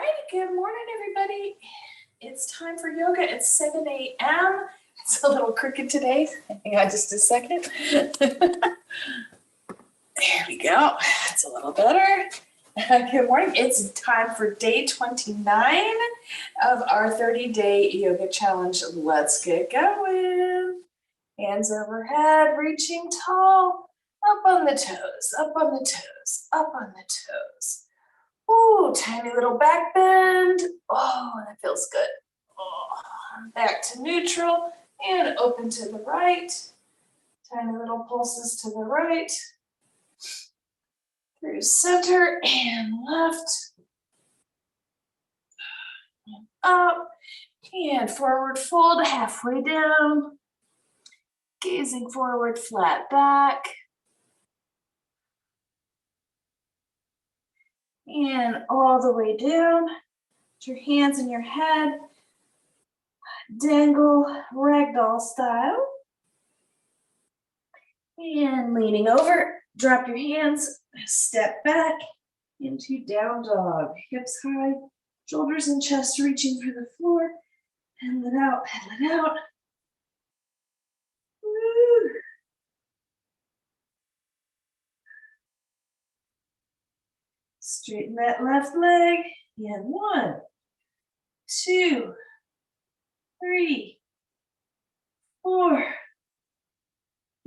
right, good morning, everybody. It's time for yoga. It's 7 a.m. It's a little crooked today. Hang on just a second. There we go. That's a little better. Good morning. It's time for day 29 of our 30-day yoga challenge. Let's get going. Hands overhead, reaching tall. Up on the toes, up on the toes, up on the toes. Ooh, tiny little back bend. Oh, that feels good. Oh, back to neutral and open to the right. Tiny little pulses to the right. Through center and left. And up and forward fold halfway down. Gazing forward, flat back. And all the way down. Put your hands in your head. Dangle ragdoll style. And leaning over, drop your hands, step back into down dog. Hips high, shoulders and chest reaching for the floor. Pedal it out, pedal it out. Woo. Straighten that left leg. And 1, 2, 3, 4,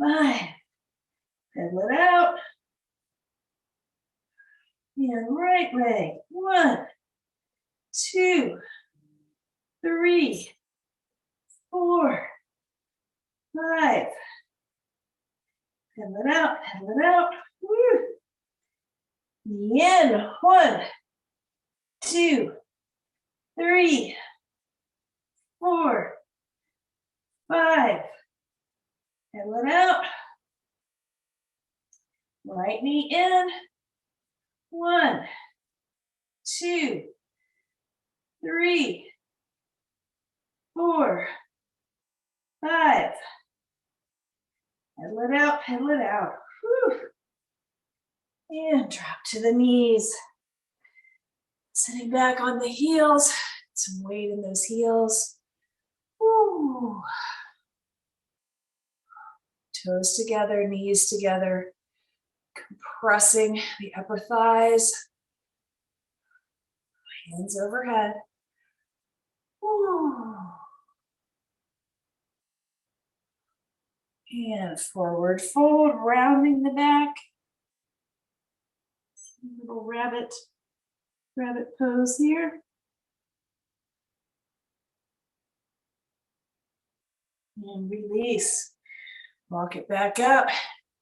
5. Pedal it out. And right leg. 1, 2, 3, 4, 5. Pedal it out, pedal it out. Woo. In 1, 2, 3, 4, 5. Pedal it out. Right knee in. 1, 2, 3, 4, 5. Pedal it out, pedal it out. Whew. And drop to the knees. Sitting back on the heels. Some weight in those heels. Woo. Toes together, knees together. Compressing the upper thighs. Hands overhead. Woo. And forward fold, rounding the back. Little rabbit pose here. And release. Walk it back up.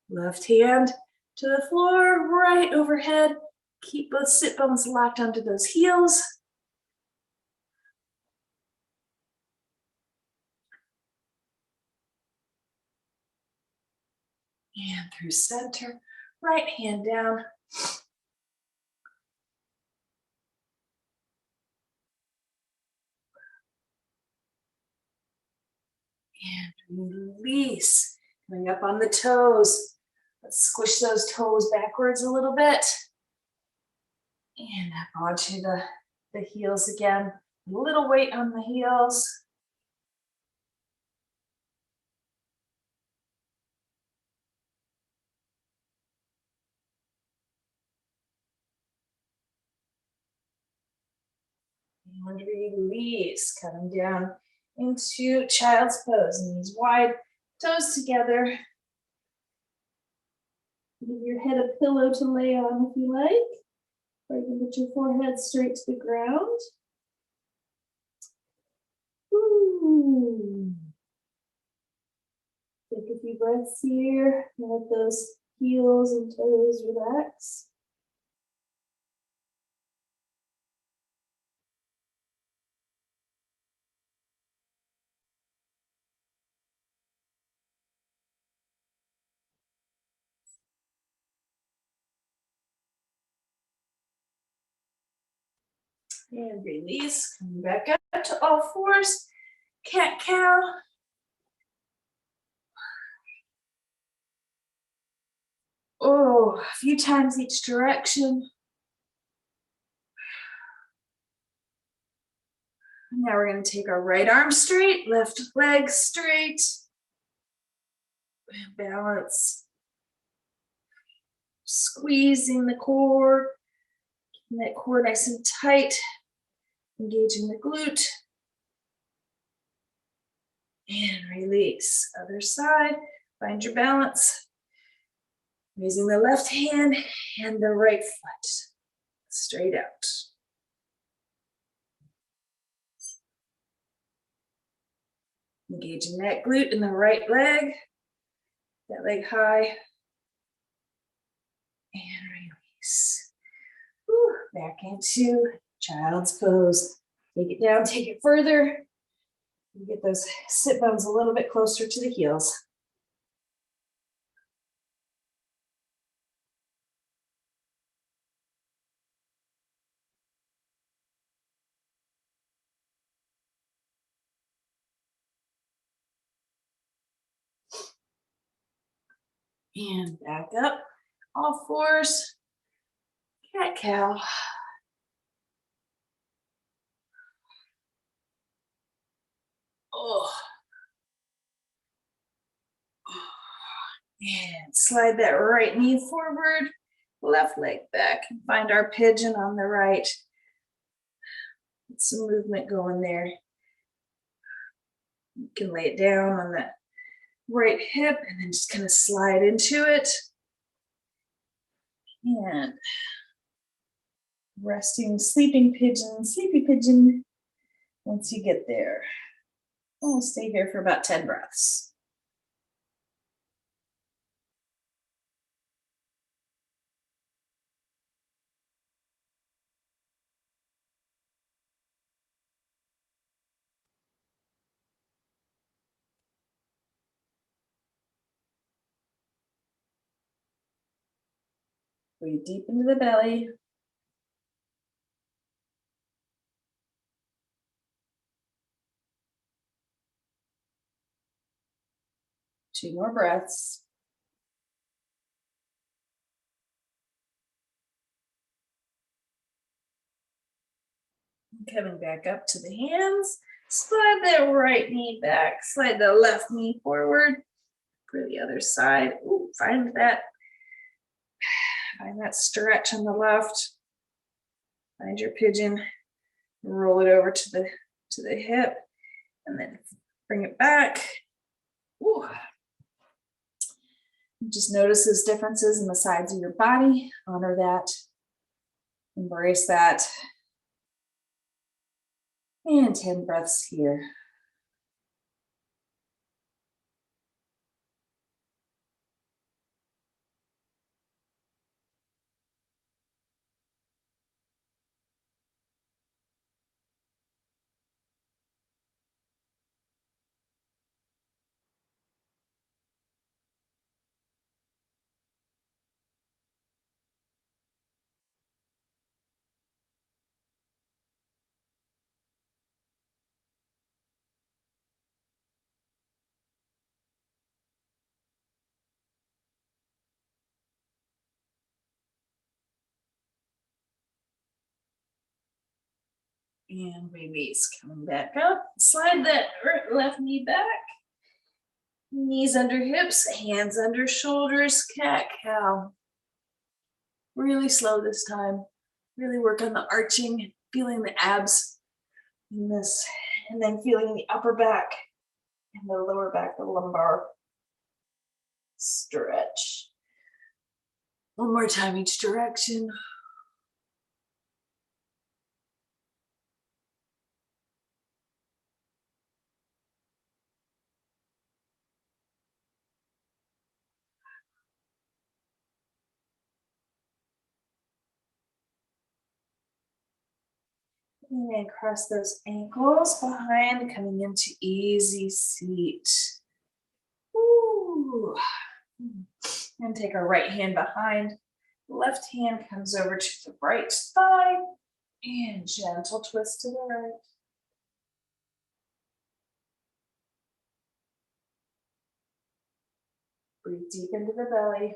Left hand to the floor, right overhead. Keep both sit bones locked onto those heels. And through center, right hand down. And release. Coming up on the toes. Let's squish those toes backwards a little bit. And up onto the heels again. A little weight on the heels. And release, coming down into child's pose. Knees wide, toes together. Give your head a pillow to lay on if you like. Or you can put your forehead straight to the ground. Ooh. Take a few breaths here. Let those heels and toes relax. And release, coming back up to all fours. Cat-cow. Oh, a few times each direction. Now we're going to take our right arm straight, left leg straight. Balance. Squeezing the core, keeping that core nice and tight, engaging the glute. And release. Other side, find your balance. Raising the left hand and the right foot straight out. Engaging that glute in the right leg, that leg high. And release. Whew, back into child's pose. Take it down, take it further. Get those sit bones a little bit closer to the heels. And back up, all fours, cat-cow. Oh. And slide that right knee forward, left leg back, and find our pigeon on the right. Get some movement going there. You can lay it down on that right hip and then just kind of slide into it. And resting, sleeping pigeon, sleepy pigeon, once you get there. I'll stay here for about 10 breaths. Breathe deep into the belly. Two more breaths. Coming back up to the hands. Slide that right knee back. Slide the left knee forward for the other side. Ooh, find that stretch on the left. Find your pigeon. Roll it over to the hip, and then bring it back. Ooh. Just notice those differences in the sides of your body. Honor that. Embrace that. And 10 breaths here. And release. Coming back up. Slide that left knee back. Knees under hips, hands under shoulders, cat-cow. Really slow this time. Really work on the arching, feeling the abs in this, and then feeling the upper back and the lower back, the lumbar. Stretch. One more time each direction. And then cross those ankles behind, coming into easy seat. Ooh. And take our right hand behind. Left hand comes over to the right thigh. And gentle twist to the right. Breathe deep into the belly.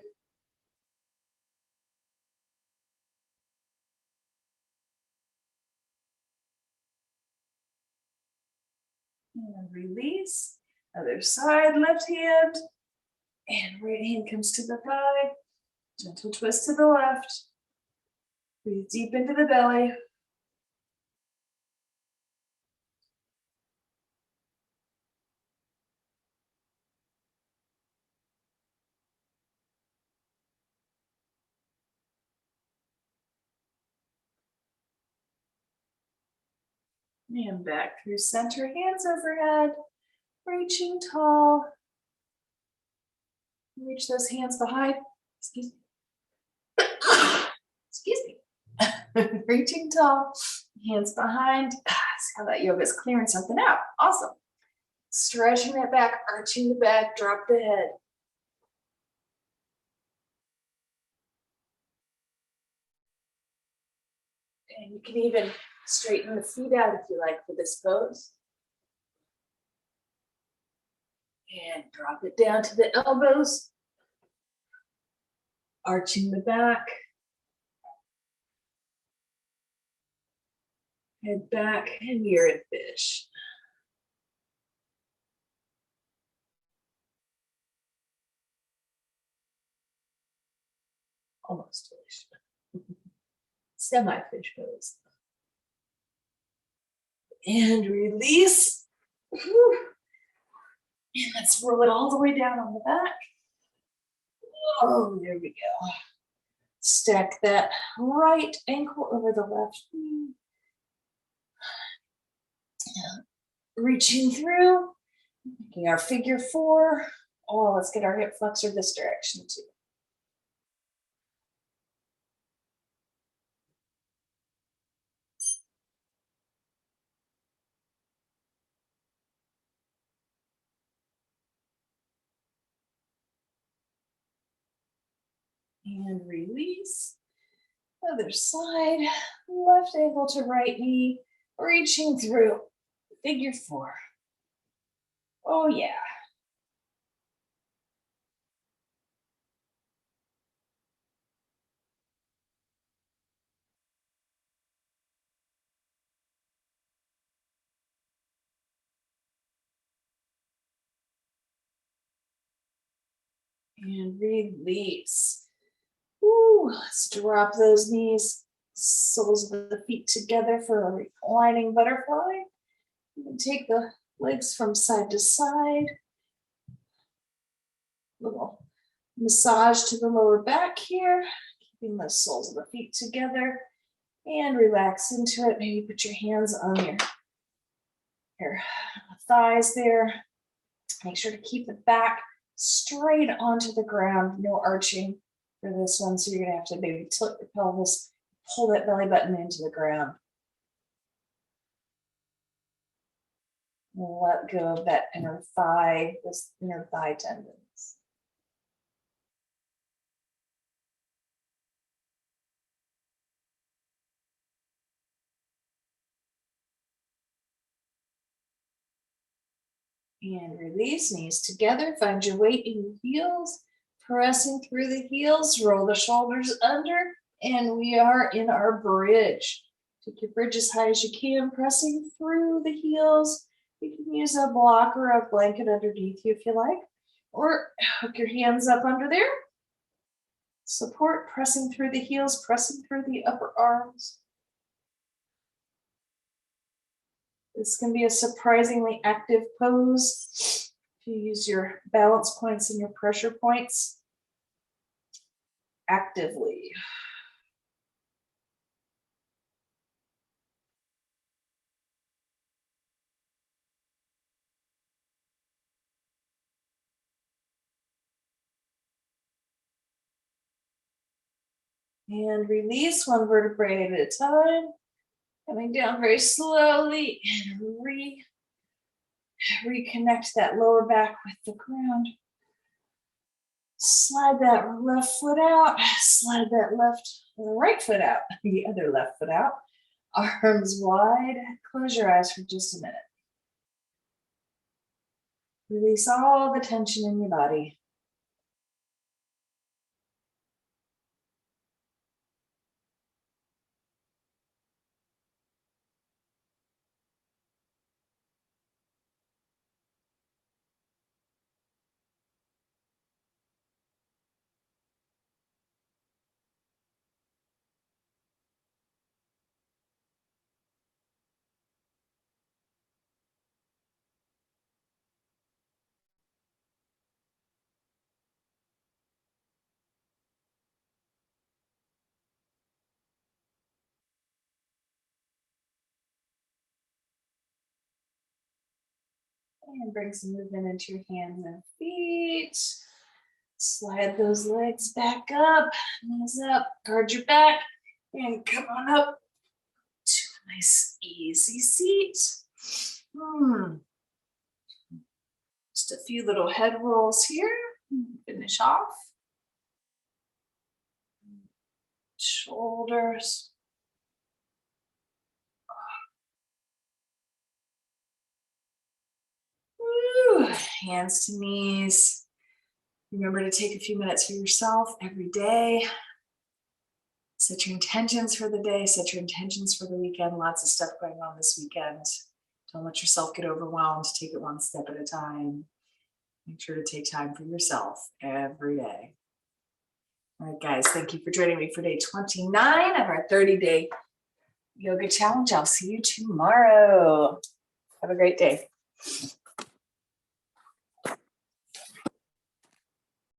And release. Other side, left hand. And right hand comes to the thigh. Gentle twist to the left. Breathe deep into the belly. And back through center, hands overhead, reaching tall. Reach those hands behind. Excuse me. Excuse me. Reaching tall, hands behind. See how that yoga is clearing something out. Awesome. Stretching that back, arching the back, drop the head. And you can even straighten the feet out if you like for this pose. And drop it down to the elbows. Arching the back. Head back and you're in fish. Almost fish. Semi-fish pose. And release. Whew. And let's roll it all the way down on the back. Oh, there we go. Stack that right ankle over the left knee. Reaching through, making our figure four. Oh, let's get our hip flexor this direction too. And release. Other side, left ankle to right knee, reaching through, figure four. Oh yeah. And release. Ooh, let's drop those knees, soles of the feet together for a reclining butterfly. You can take the legs from side to side. Little massage to the lower back here, keeping the soles of the feet together. And relax into it. Maybe put your hands on your thighs there. Make sure to keep the back straight onto the ground, no arching for this one. So you're gonna have to maybe tilt your pelvis, pull that belly button into the ground. Let go of that inner thigh, this inner thigh tendons. And release, knees together, find your weight in your heels, pressing through the heels, roll the shoulders under, and we are in our bridge. Take your bridge as high as you can, pressing through the heels. You can use a block or a blanket underneath you if you like, or hook your hands up under there. Support, pressing through the heels, pressing through the upper arms. This can be a surprisingly active pose if you use your balance points and your pressure points actively. And release one vertebrae at a time. Coming down very slowly and reconnect that lower back with the ground. Slide that left foot out, slide that right foot out, the other left foot out. Arms wide, close your eyes for just a minute. Release all the tension in your body. And bring some movement into your hands and feet. Slide those legs back up, knees up, guard your back, and come on up to a nice easy seat. Just a few little head rolls here. Finish off. Shoulders. Woo. Hands to knees. Remember to take a few minutes for yourself every day. Set your intentions for the day, set your intentions for the weekend. Lots of stuff going on this weekend. Don't let yourself get overwhelmed. Take it one step at a time. Make sure to take time for yourself every day. All right, guys, thank you for joining me for day 29 of our 30-day yoga challenge. I'll see you tomorrow. Have a great day.